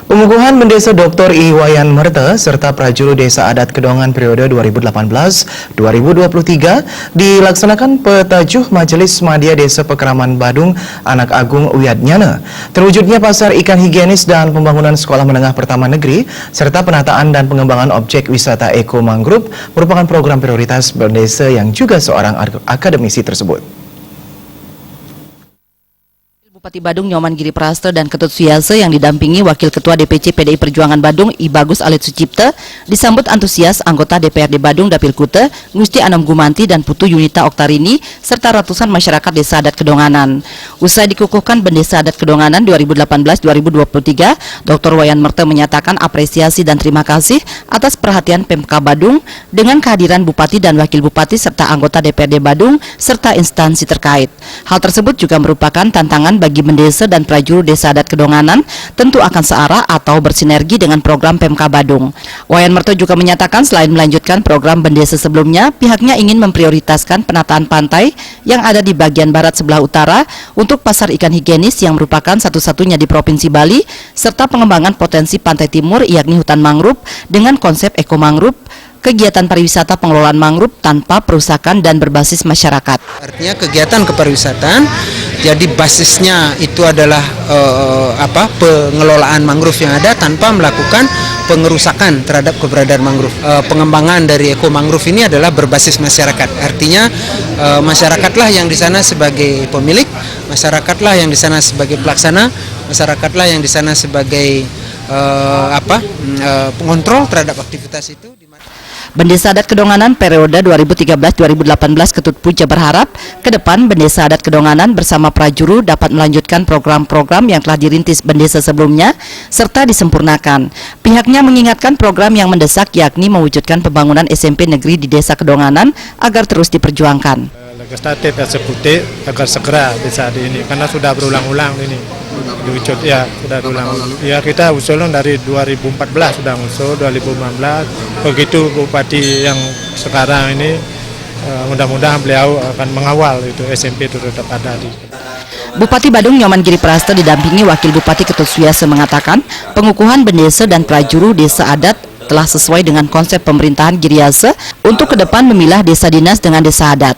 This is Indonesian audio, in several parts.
Pengukuhan Bendesa Dr. Iwayan Merta serta Prajuru Desa Adat Kedongan periode 2018-2023 dilaksanakan petajuh Majelis Madya Desa Pekraman Badung Anak Agung Wiatnyana. Terwujudnya pasar ikan higienis dan pembangunan sekolah menengah pertama negeri serta penataan dan pengembangan objek wisata Eko Mangrove merupakan program prioritas Bendesa yang juga seorang akademisi tersebut. Bupati Badung Nyoman Giri Prasto dan Ketut Suyase yang didampingi Wakil Ketua DPC PDI Perjuangan Badung I Bagus Alit Sucipta disambut antusias anggota DPRD Badung Dapil Kute, Gusti Anom Gumanti dan Putu Yunita Oktarini serta ratusan masyarakat Desa Adat Kedonganan. Usai dikukuhkan Bendesa Adat Kedonganan 2018-2023, Dr. Wayan Merta menyatakan apresiasi dan terima kasih atas perhatian Pemka Badung dengan kehadiran Bupati dan Wakil Bupati serta anggota DPRD Badung serta instansi terkait. Hal tersebut juga merupakan tantangan bagi Bendesa dan Prajuru Desa Adat Kedonganan tentu akan searah atau bersinergi dengan program Pemka Badung. Wayan Merta juga menyatakan selain melanjutkan program Bendesa sebelumnya, pihaknya ingin memprioritaskan penataan pantai yang ada di bagian barat sebelah utara untuk pasar ikan higienis yang merupakan satu-satunya di Provinsi Bali, serta pengembangan potensi pantai timur yakni hutan mangrove dengan konsep Eko Mangrove, kegiatan pariwisata pengelolaan mangrove tanpa perusakan dan berbasis masyarakat. Artinya kegiatan kepariwisataan, jadi basisnya itu adalah pengelolaan mangrove yang ada tanpa melakukan pengerusakan terhadap keberadaan mangrove. Pengembangan dari Eko Mangrove ini adalah berbasis masyarakat. Artinya masyarakatlah yang di sana sebagai pemilik, masyarakatlah yang di sana sebagai pelaksana, masyarakatlah yang di sana sebagai pengontrol terhadap aktivitas itu. Bendesa Adat Kedonganan periode 2013-2018 Ketut Puja berharap ke depan Bendesa Adat Kedonganan bersama Prajuru dapat melanjutkan program-program yang telah dirintis Bendesa sebelumnya serta disempurnakan. Pihaknya mengingatkan program yang mendesak yakni mewujudkan pembangunan SMP negeri di Desa Kedonganan agar terus diperjuangkan. Legislatif eksekutif agar segera bisa ini karena sudah berulang-ulang ini diwujud ya, sudah berulang. Ya kita usulkan dari 2014 sudah usul 2015 begitu Bupati yang sekarang ini mudah-mudahan beliau akan mengawal itu SMP itu tetap ada di. Bupati Badung Nyoman Giri Prasto didampingi Wakil Bupati Ketut Suyase mengatakan pengukuhan Bendesa dan Prajuru Desa Adat telah sesuai dengan konsep pemerintahan Giriase untuk ke depan memilah desa dinas dengan desa adat.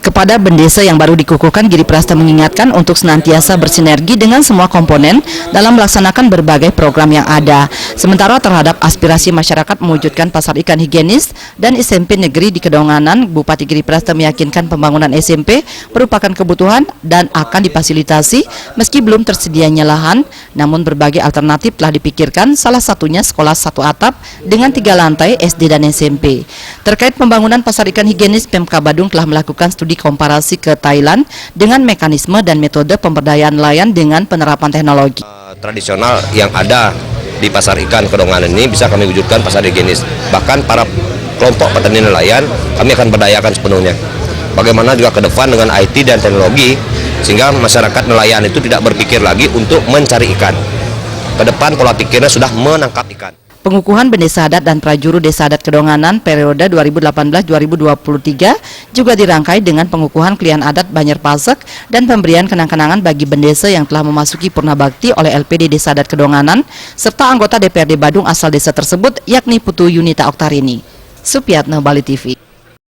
Kepada Bendesa yang baru dikukuhkan, Giri Prasto mengingatkan untuk senantiasa bersinergi dengan semua komponen dalam melaksanakan berbagai program yang ada. Sementara terhadap aspirasi masyarakat mewujudkan pasar ikan higienis dan SMP negeri di Kedonganan, Bupati Giri Prasto meyakinkan pembangunan SMP merupakan kebutuhan dan akan difasilitasi meski belum tersedianya lahan, namun berbagai alternatif telah dipikirkan, salah satunya sekolah satu atap dengan 3 lantai SD dan SMP. Terkait pembangunan pasar ikan higienis, Pemka Badung telah melakukan studi komparasi ke Thailand dengan mekanisme dan metode pemberdayaan nelayan dengan penerapan teknologi. Tradisional yang ada di pasar ikan Kedonganan ini bisa kami wujudkan pasar higienis. Bahkan para kelompok petani nelayan kami akan berdayakan sepenuhnya. Bagaimana juga ke depan dengan IT dan teknologi sehingga masyarakat nelayan itu tidak berpikir lagi untuk mencari ikan. Ke depan pola pikirnya sudah menangkap ikan. Pengukuhan Bendesa Adat dan Prajuru Desa Adat Kedonganan periode 2018-2023 juga dirangkai dengan pengukuhan klien adat Banyer Pasek dan pemberian kenang-kenangan bagi Bendesa yang telah memasuki Purna Bakti oleh LPD Desa Adat Kedonganan serta anggota DPRD Badung asal desa tersebut yakni Putu Yunita Oktarini. Supiatna, Bali TV.